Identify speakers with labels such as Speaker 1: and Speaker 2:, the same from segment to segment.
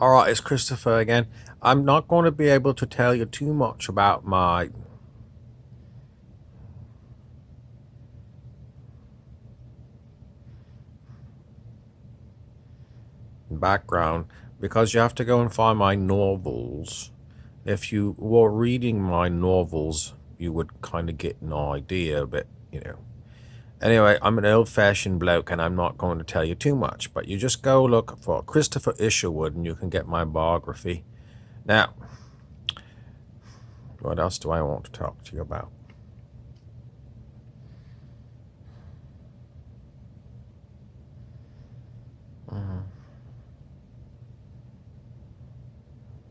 Speaker 1: All right, it's Christopher again. I'm not going to be able to tell you too much about my background because you have to go and find my novels. If you were reading my novels, you would kind of get an idea, but you know. Anyway, I'm an old fashioned bloke and I'm not going to tell you too much, but you just go look for Christopher Isherwood and you can get my biography. Now, what else do I want to talk to you about?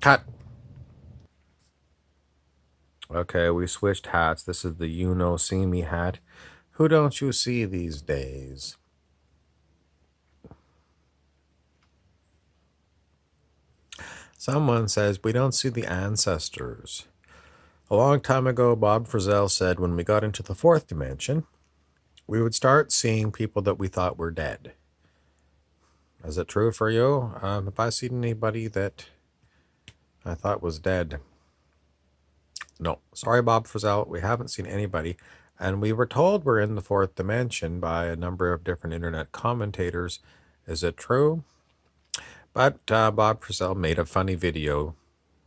Speaker 1: Cut. Okay, we switched hats. This is the You Know See Me hat. Who don't you see these days? Someone says we don't see the ancestors. A long time ago, Bob Frizzell said when we got into the fourth dimension, we would start seeing people that we thought were dead. Is it true for you? Have I seen anybody that I thought was dead? No. Sorry, Bob Frizzell, we haven't seen anybody. And we were told we're in the fourth dimension by a number of different internet commentators. Is it true? But Bob Frizzell made a funny video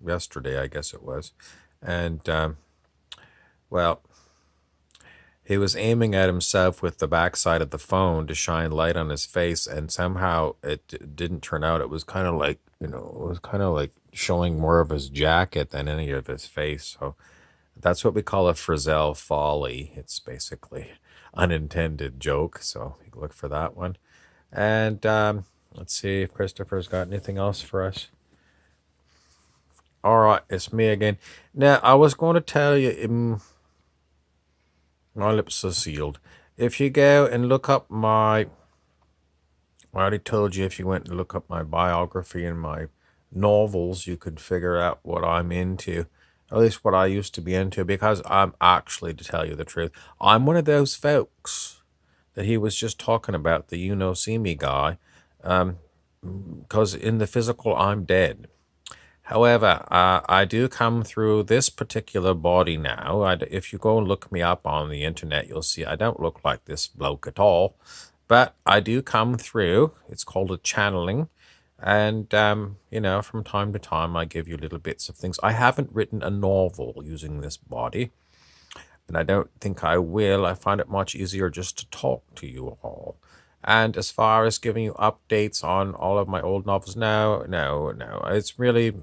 Speaker 1: yesterday, I guess it was. And, well, he was aiming at himself with the backside of the phone to shine light on his face, and somehow it didn't turn out. It was kind of like, it was kind of like showing more of his jacket than any of his face. So that's what we call a Frizzell folly. It's basically unintended joke. So you can look for that one. And let's see if Christopher's got anything else for us. All right, it's me again. Now, I was going to tell you, my lips are sealed. If you go and look up I already told you if you went and look up my biography and my novels, you could figure out what I'm into. At least what I used to be into, because I'm actually, to tell you the truth, I'm one of those folks that he was just talking about, the You Know See Me guy, because in the physical, I'm dead. However, I do come through this particular body now. If you go and look me up on the internet, you'll see I don't look like this bloke at all. But I do come through. It's called a channeling. And, from time to time, I give you little bits of things. I haven't written a novel using this body, and I don't think I will. I find it much easier just to talk to you all. And as far as giving you updates on all of my old novels, no. It's really,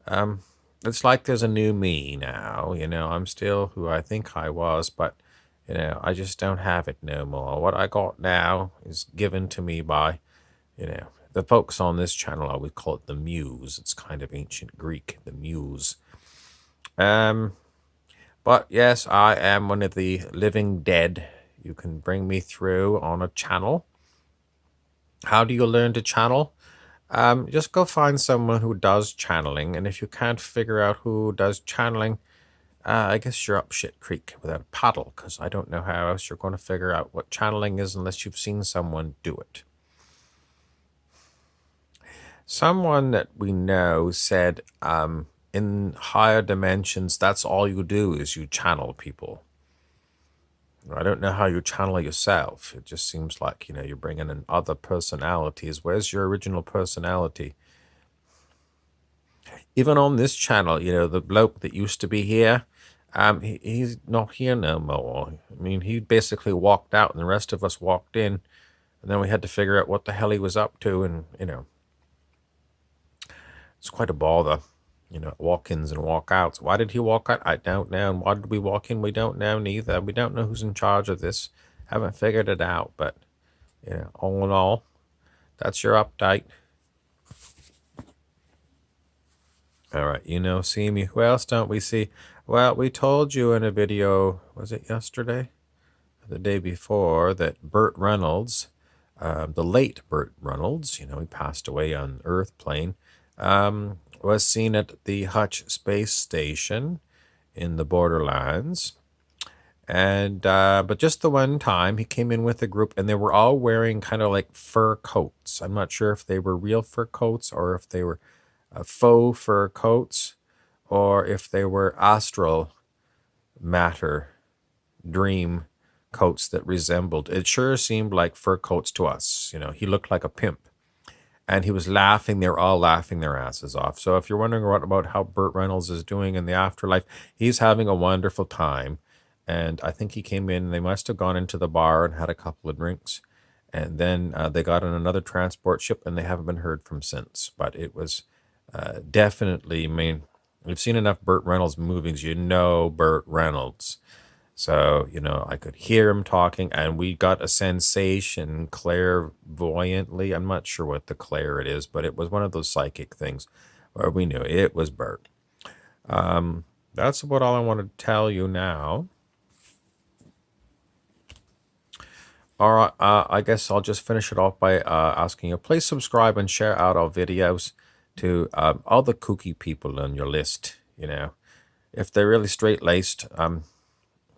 Speaker 1: it's like there's a new me now. I'm still who I think I was, but, I just don't have it no more. What I got now is given to me by, the folks on this channel. I would call it the Muse. It's kind of ancient Greek, the Muse. But yes, I am one of the living dead. You can bring me through on a channel. How do you learn to channel? Just go find someone who does channeling, and if you can't figure out who does channeling, I guess you're up shit creek without a paddle, because I don't know how else you're going to figure out what channeling is unless you've seen someone do it. Someone that we know said, in higher dimensions, that's all you do is you channel people. I don't know how you channel yourself. It just seems like, you're bringing in other personalities. Where's your original personality? Even on this channel, the bloke that used to be here, he's not here no more. I mean, he basically walked out and the rest of us walked in, and then we had to figure out what the hell he was up to, and, it's quite a bother. Walk-ins and walk-outs. Why did he walk out? I don't know. And why did we walk in? We don't know neither. We don't know who's in charge of this. Haven't figured it out. But, all in all, that's your update. All right, see me. Who else don't we see? Well, we told you in a video, was it yesterday? The day before, that Burt Reynolds, the late Burt Reynolds, he passed away on Earth plane, was seen at the Hutch space station in the Borderlands. And but just the one time he came in with a group, and they were all wearing kind of like fur coats. I'm not sure if they were real fur coats or if they were faux fur coats, or if they were astral matter dream coats that resembled. It sure seemed like fur coats to us. You know, he looked like a pimp. And he was laughing. They were all laughing their asses off. So if you're wondering what about how Burt Reynolds is doing in the afterlife, he's having a wonderful time. And I think he came in, they must have gone into the bar and had a couple of drinks. And then they got on another transport ship, and they haven't been heard from since. But it was definitely, I mean, we've seen enough Burt Reynolds movies. You know Burt Reynolds. So, you know, I could hear him talking, and we got a sensation clairvoyantly. I'm not sure what the clair it is, but it was one of those psychic things where we knew it was Bert. That's about all I wanted to tell you now. All right, I guess I'll just finish it off by asking you, please subscribe and share out our videos to all the kooky people on your list. You know, if they're really straight-laced,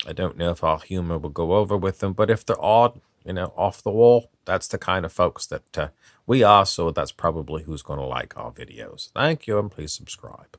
Speaker 1: I don't know if our humor will go over with them, but if they're odd, you know, off the wall, that's the kind of folks that we are, so that's probably who's going to like our videos. Thank you, and please subscribe.